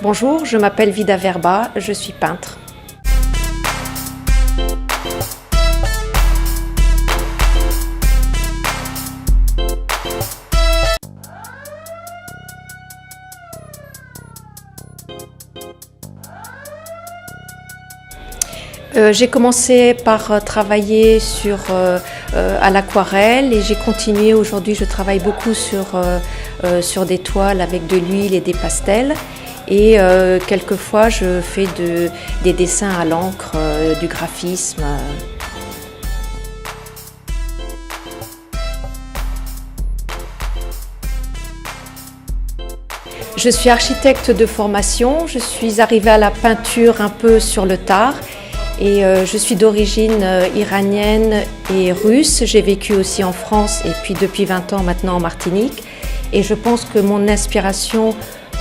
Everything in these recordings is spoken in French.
Bonjour, je m'appelle Vida Verba, je suis peintre. J'ai commencé par travailler à l'aquarelle et j'ai continué. Aujourd'hui, je travaille beaucoup sur des toiles avec de l'huile et des pastels. Et quelquefois, je fais des dessins à l'encre, du graphisme. Je suis architecte de formation. Je suis arrivée à la peinture un peu sur le tard. Et je suis d'origine iranienne et russe. J'ai vécu aussi en France et puis depuis 20 ans maintenant en Martinique. Et je pense que mon inspiration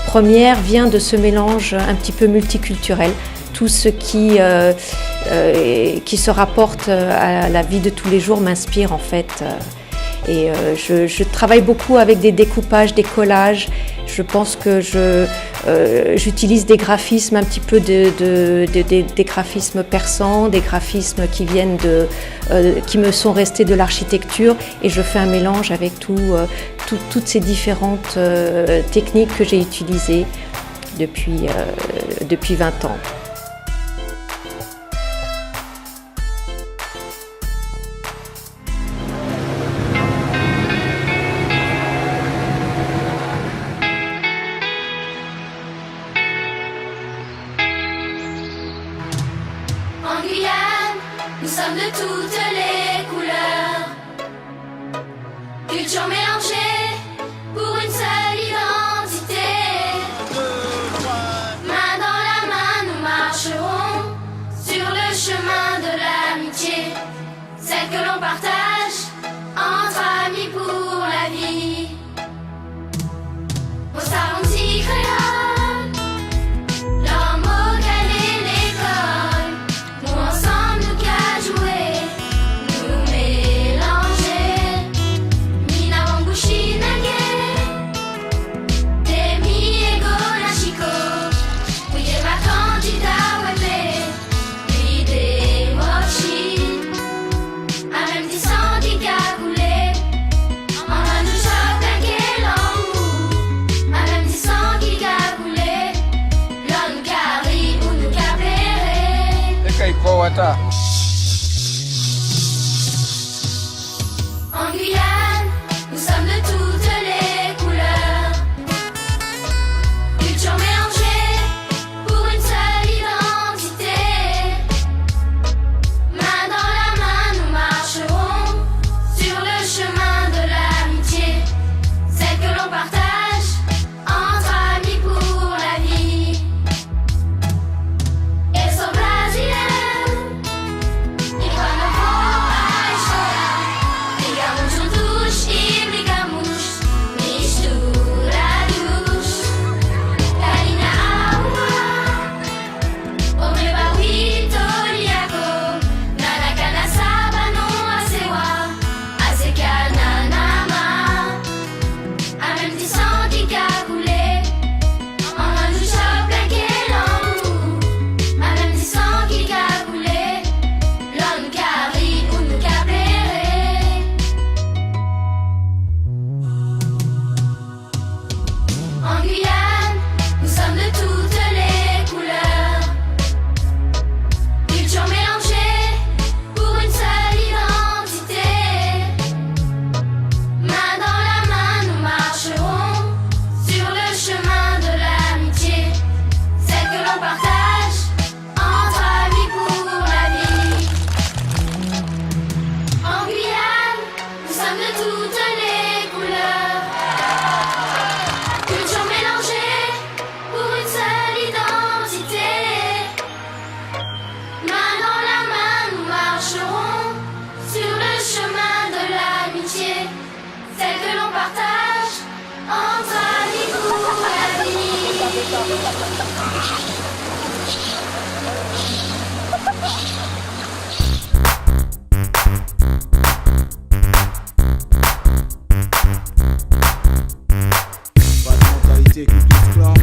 première vient de ce mélange un petit peu multiculturel. Tout ce qui se rapporte à la vie de tous les jours m'inspire en fait. Et je travaille beaucoup avec des découpages, des collages. Je pense que j'utilise des graphismes un petit peu des graphismes persans, des graphismes qui me sont restés de l'architecture et je fais un mélange avec toutes ces différentes techniques que j'ai utilisées depuis 20 ans. En Guyane, nous sommes de toutes les couleurs, culture mélangée pour une seule identité. Main dans la main, nous marcherons sur le chemin de l'amitié, celle que l'on partage entre amis pour la vie. Au Saranti créole, en Guyane, nous sommes de toutes les couleurs, culture mélangée pour une seule identité. Main dans la main, nous marcherons sur le chemin de l'amitié, celle que l'on partage entre amis pour la vie. Eu sou brasileira. En Guyane, nous sommes de toutes les couleurs, culture mélangée pour une seule identité. Main dans la main, nous marcherons sur le chemin de l'amitié, celle que l'on partage entre amis pour la vie. En Guyane, nous sommes de toutes les couleurs. Celle que l'on partage entre amis pour la vie. Pas de mentalité, que tout clan.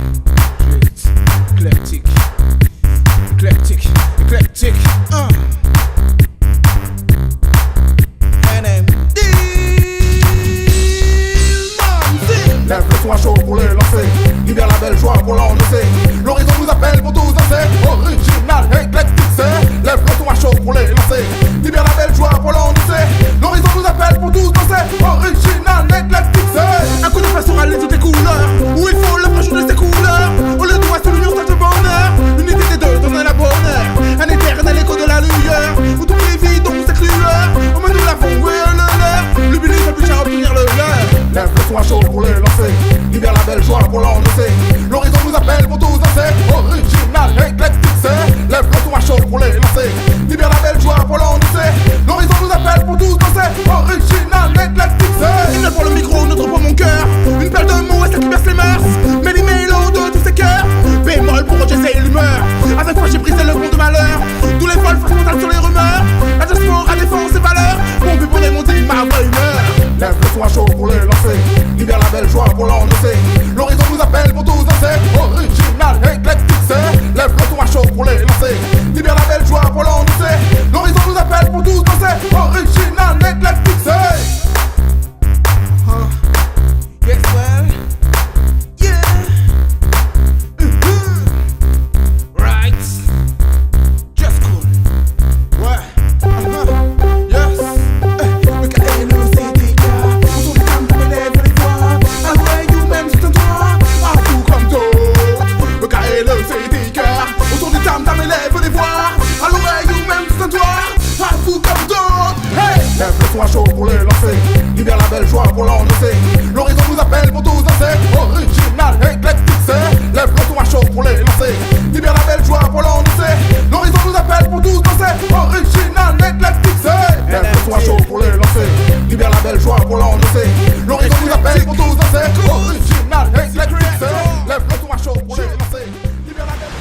pour les lancer. Libère la belle joie pour l'endosser. L'horizon nous appelle pour tous danser. Original, éclectique, c'est. Lève le son à chaud pour les lancer. Libère la belle joie pour l'endosser. L'horizon nous appelle pour tous danser. Original, éclectique, c'est. Lève le son à chaud pour les lancer. Libère la belle.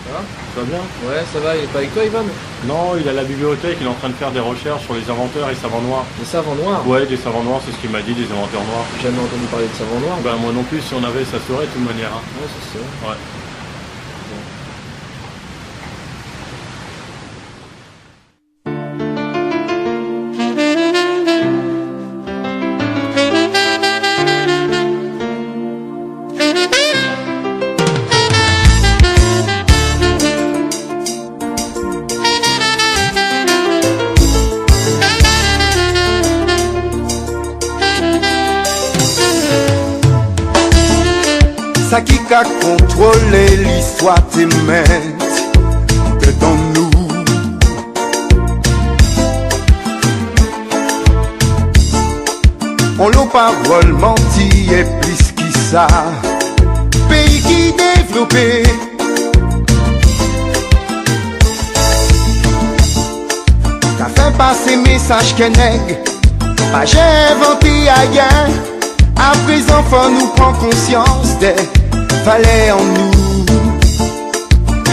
Ça va? Ça va bien? Ouais, ça va, il est pas avec toi, Ivan? Non, il est à la bibliothèque, il est en train de faire des recherches sur les inventeurs et savants noirs. Des savants noirs? Ouais, des savants noirs, c'est ce qu'il m'a dit, des inventeurs noirs. J'ai jamais entendu parler de savants noirs. Ben moi non plus, si on avait, ça serait de toute manière. Hein. Ouais, c'est ça. Ouais. Ça qui a contrôlé l'histoire tes mains devant nous. On l'a parole menti et plus qui ça. Pays qui développé. Qu'a fait passer message qu'un nègre. Pas j'ai inventé ailleurs. À présent, faut nous prendre conscience des valeurs en nous.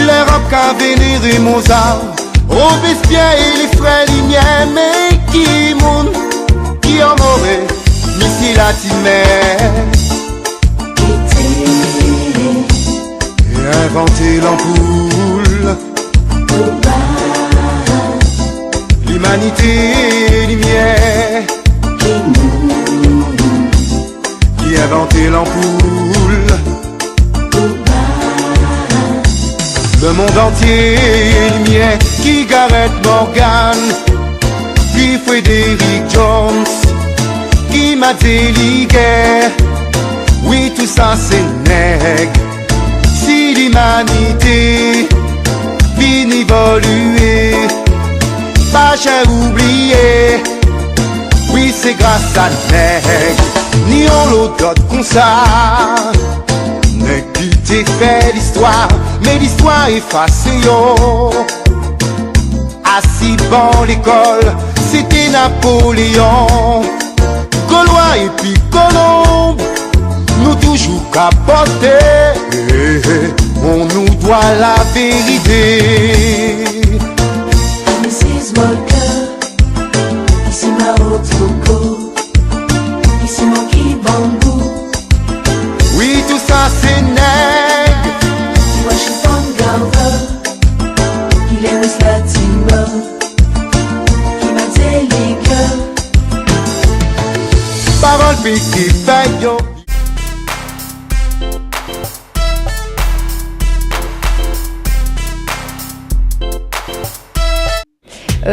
L'Europe qu'a vénéré Mozart, Robespierre et les frères Lumière, mais qui monde qui en aurait mis latinaire et inventé l'ampoule. L'humanité lumière qui a inventé l'ampoule. Le monde entier est lumière, qui Gareth Morgan, qui Frédéric Jones, qui Matéli Guerre. Oui, tout ça c'est nègre. Si l'humanité vient évoluer, pas j'ai oublié. Oui, c'est grâce à nègre. Ni on l'autre comme ça. Nègre qui t'ai fait l'histoire, mais l'histoire effacée yo. Assis dans l'école, c'était Napoléon. Gaulois et puis Colombe, nous toujours capotés. On nous doit la vérité. Mrs. Walker, ici Mao Toko, ici Monkey Bamboo. Oui, tout ça c'est nègre. Washington Garver, il est West Latino, qui m'a dit les cœurs. Parole piquée, fait yo.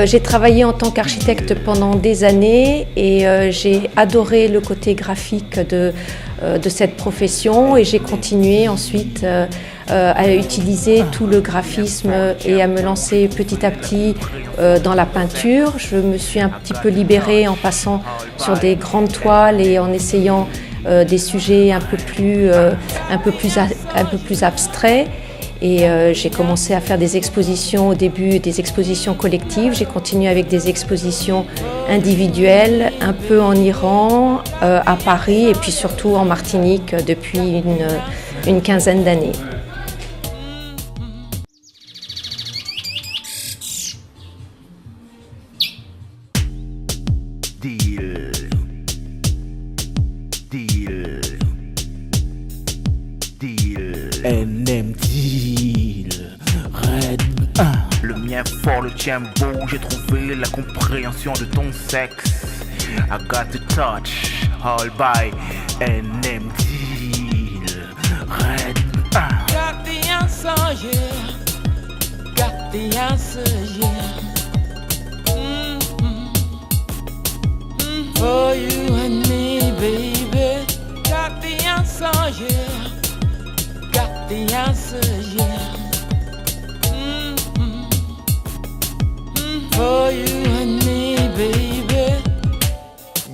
J'ai travaillé en tant qu'architecte pendant des années et j'ai adoré le côté graphique de cette profession et j'ai continué ensuite à utiliser tout le graphisme et à me lancer petit à petit dans la peinture. Je me suis un petit peu libérée en passant sur des grandes toiles et en essayant des sujets un peu plus abstraits. Et j'ai commencé à faire des expositions au début, des expositions collectives. J'ai continué avec des expositions individuelles, un peu en Iran, à Paris et puis surtout en Martinique depuis une quinzaine d'années. Le mien fort, le tien beau, j'ai trouvé la compréhension de ton sexe. I got the touch, all by NM Deal. Red. Got the answer, yeah. Got the answer, yeah. For you. answer, yeah. Got the answer, yeah. For you and me, baby.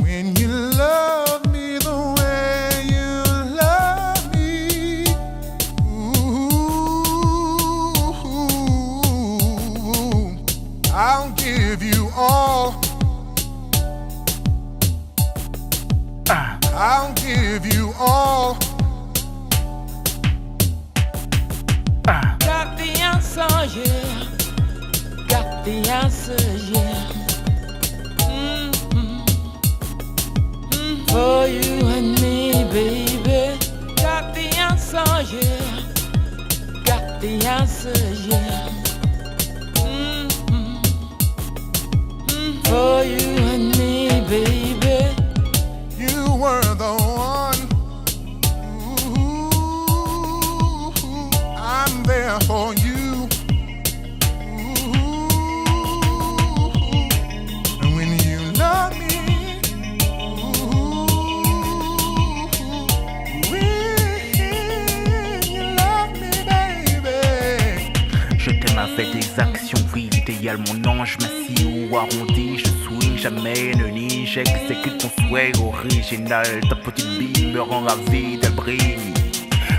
When you love me the way you love me, ooh, I'll give you all. I'll give you all. Got the answer, yeah. Got the answer, yeah. For you and me, baby. Got the answer, yeah. Got the answer, yeah. For you and me, baby. You were the one. Ooh, I'm there for you. Avec des actions vives, idéal mon ange massif ou arrondi. Je souris jamais, ne nie, j'exécute ton souhait original. Ta petite bille me rend ravie, elle brille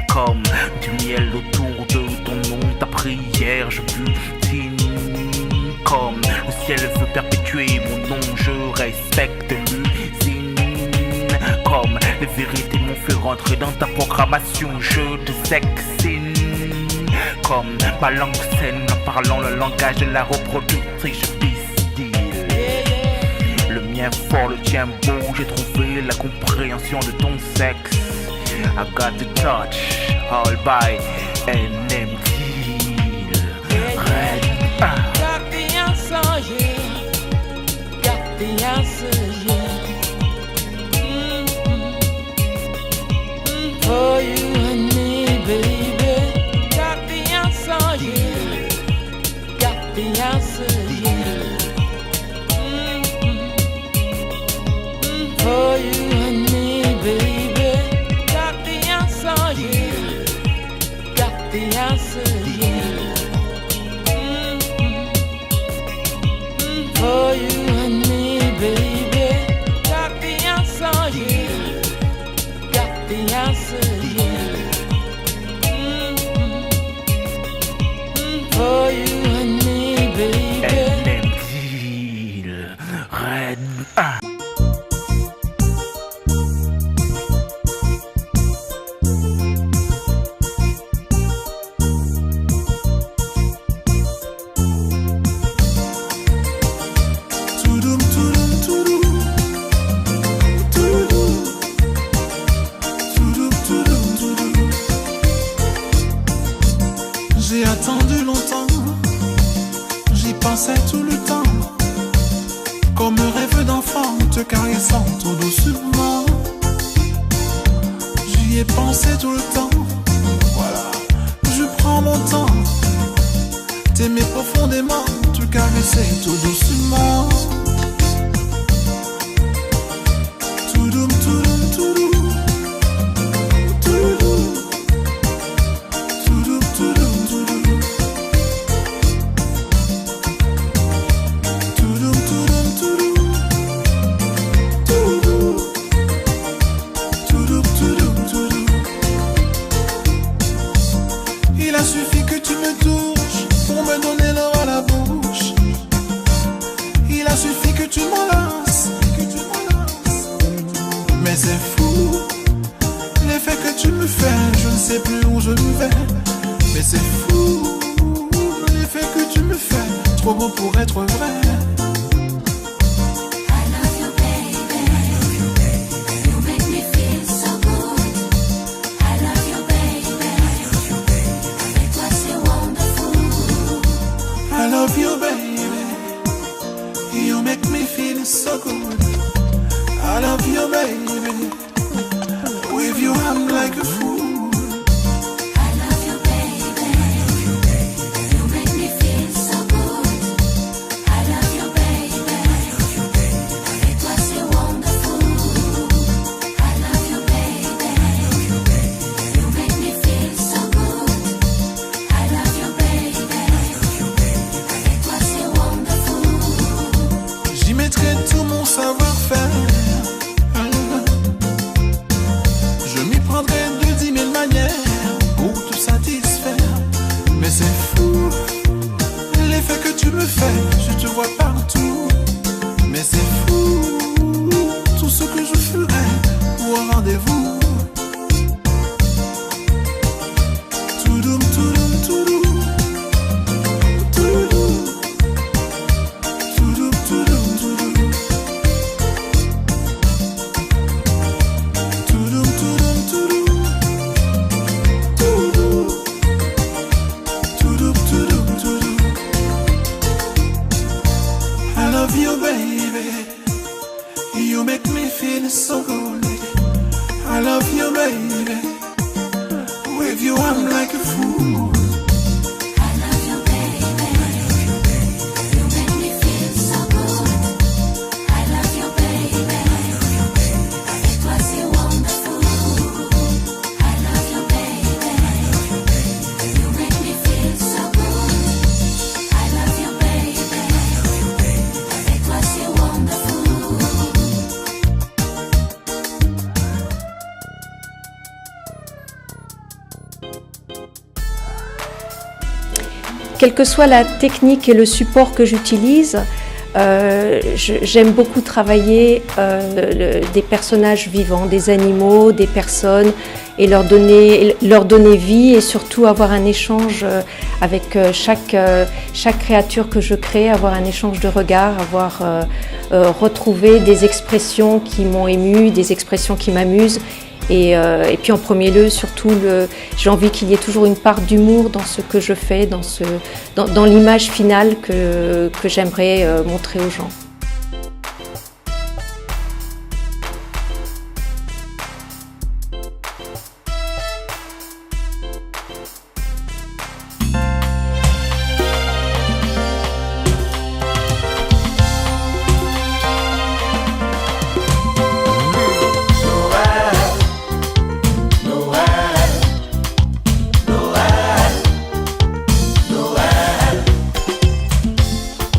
comme du miel autour de ton nom. Ta prière, je butine comme le ciel veut perpétuer mon nom. Je respecte l'usine comme les vérités m'ont fait rentrer dans ta programmation. Je te sexine comme ma langue saine en parlant le langage de la reproductrice bisdile. Le mien fort, le tien beau, j'ai trouvé la compréhension de ton sexe. I got the touch, all by NMD. Got the answer, yeah. Got the answer, yeah. For you and me, baby. Got the answer, yeah. Got the answer, yeah. For you and me, baby. Got the answer, yeah. Got the answer, yeah. For you and me, baby. Got the answer, yeah. Got the answer, yeah. For you and me, baby. NMD, Red. J'ai attendu longtemps, j'y pensais tout le temps, comme un rêve d'enfant te caressant tout doucement. J'y ai pensé tout le temps, voilà, je prends mon temps, t'aimer profondément, te caresser tout doucement. Toudoum, toudoum, toudoum. Il a suffi que tu me touches pour me donner l'eau à la bouche. Il a suffi que tu m'enlaces, mais c'est fou l'effet que tu me fais. Je ne sais plus où je vais, mais c'est fou l'effet que tu me fais. Trop beau pour être vrai. I love you, baby. You make me feel so good. I love you, baby. With you, I'm like a fool. I love you, baby. You make me feel so good. I love you, quelle que soit la technique et le support que j'utilise, j'aime beaucoup travailler des personnages vivants, des animaux, des personnes, et leur donner vie, et surtout avoir un échange avec chaque créature que je crée, avoir un échange de regards, avoir retrouvé des expressions qui m'ont émue, des expressions qui m'amusent. Et puis en premier lieu, surtout, j'ai envie qu'il y ait toujours une part d'humour dans ce que je fais, dans l'image finale que j'aimerais montrer aux gens.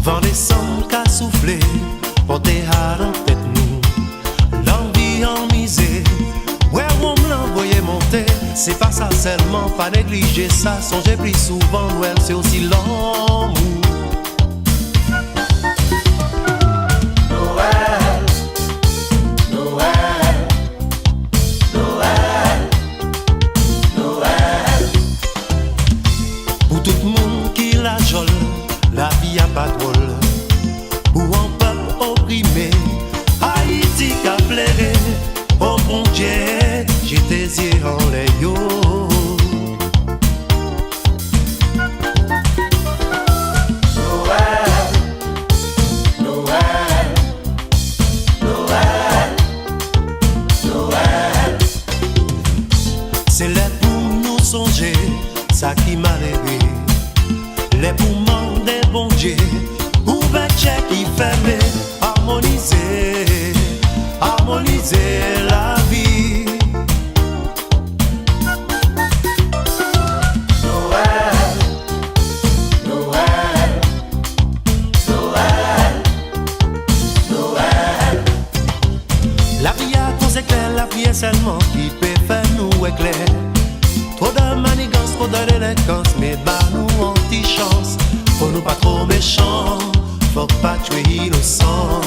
Vent décembre qu'a soufflé, porté à en tête nous. L'envie en misée, ouais, on me l'envoyait monter. C'est pas ça seulement, pas négliger ça. Songez plus souvent, Noël, c'est aussi l'amour. Noël, Noël, Noël, Noël. Pour tout le monde qui la jole, la vie a pas drôle. Ou un peuple opprimé, Haïti qu'a plairé. Oh mon Dieu, j'ai tes yeux en les yo. Noël, Noël, Noël, Noël. C'est là pour nous songer, ça qui m'a levé. Les poumons des bons dieux, ouverture qui ferme, harmoniser, harmoniser la vie. Noël, Noël, Noël, Noël. La vie a cause éclair, la vie est seulement qui peut faire nous éclair. Trop de manigance, trop de délinquance, mais bah nous anti-chance. Faut nous pas trop méchants, faut pas tuer innocent.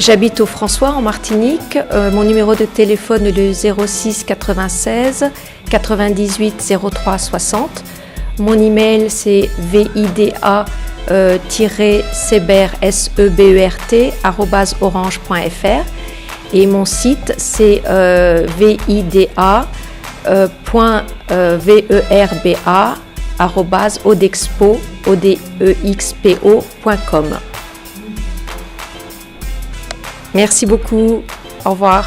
J'habite au François en Martinique. Mon numéro de téléphone est le 06 96 98 03 60. Mon email c'est vida-sebert@orange.fr et mon site c'est vida.verba@odexpo.com. Merci beaucoup. Au revoir.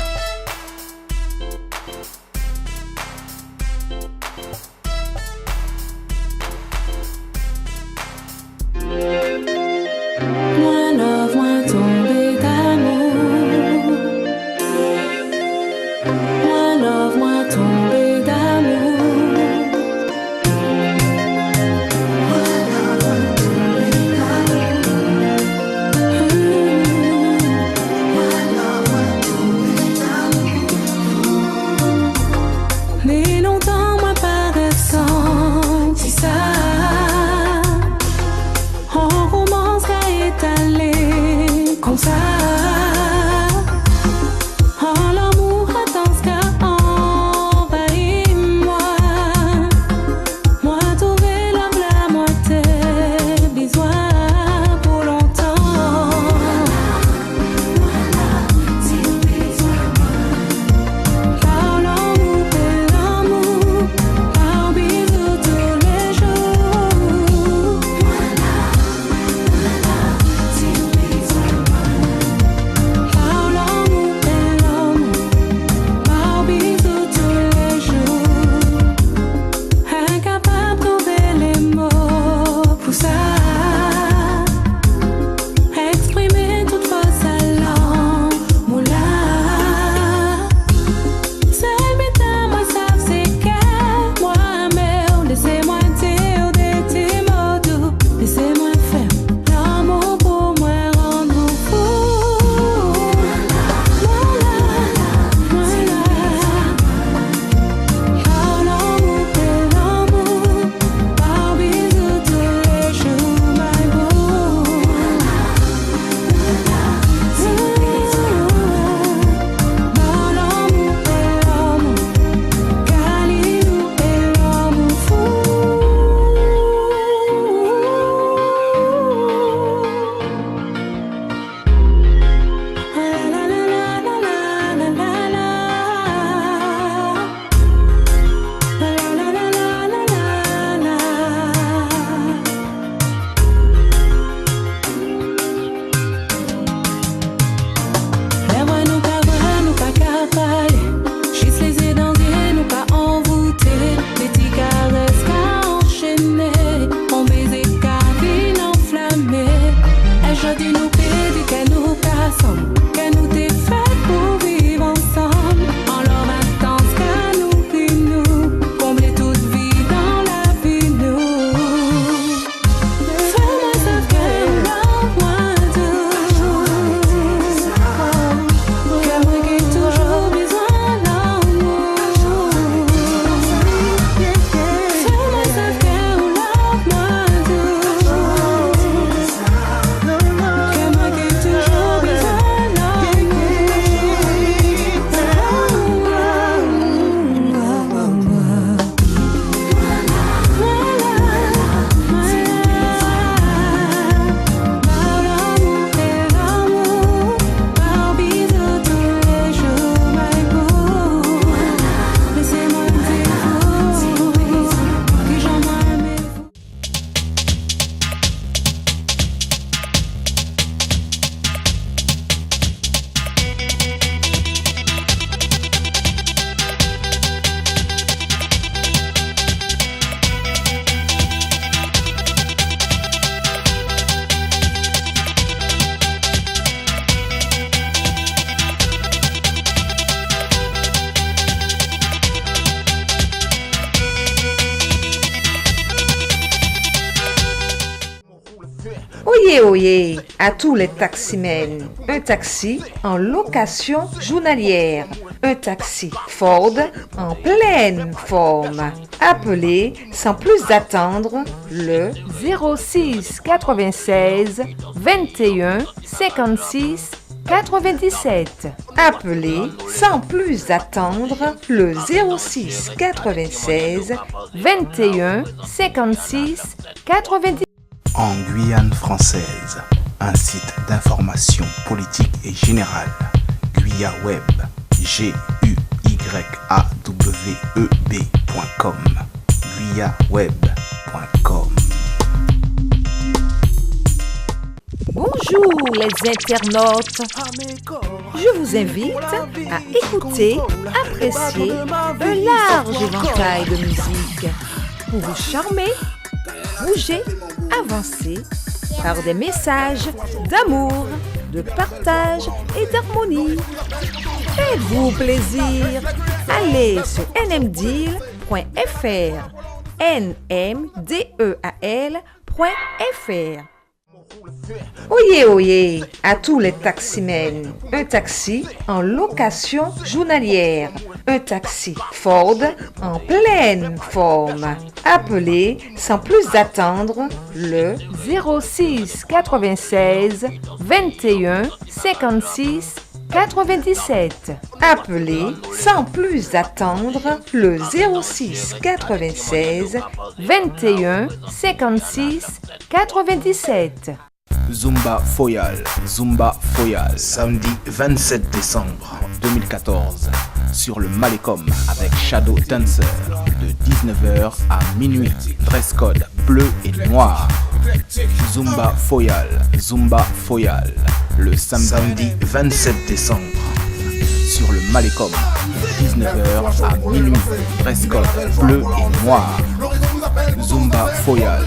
Oyez, oyez, à tous les taximens, un taxi en location journalière, un taxi Ford en pleine forme. Appelez sans plus attendre le 06 96 21 56 97. Appelez sans plus attendre le 06 96 21 56 90. En Guyane française, un site d'information politique et générale, Guya Web, GUYAWEB.com, guyaweb.com. Bonjour les internautes, je vous invite à écouter, apprécier un large éventail de musique pour vous charmer, bouger, avancer par des messages d'amour, de partage et d'harmonie. Faites-vous plaisir, allez sur nmdeal.fr, nmdeal.fr. Oyez, oyez, à tous les taximens, un taxi en location journalière, un taxi Ford en pleine forme. Appelez sans plus attendre le 06 96 21 56 97. Appelez sans plus attendre le 06 96 21 56 97. Zumba Foyal, samedi 27 décembre 2014, sur le Malecom avec Shadow Dancer, de 19h à minuit, dress code bleu et noir. Zumba Foyal, le samedi 27 décembre, sur le Malecom, de 19h à minuit, dress code bleu et noir. Zumba Foyal.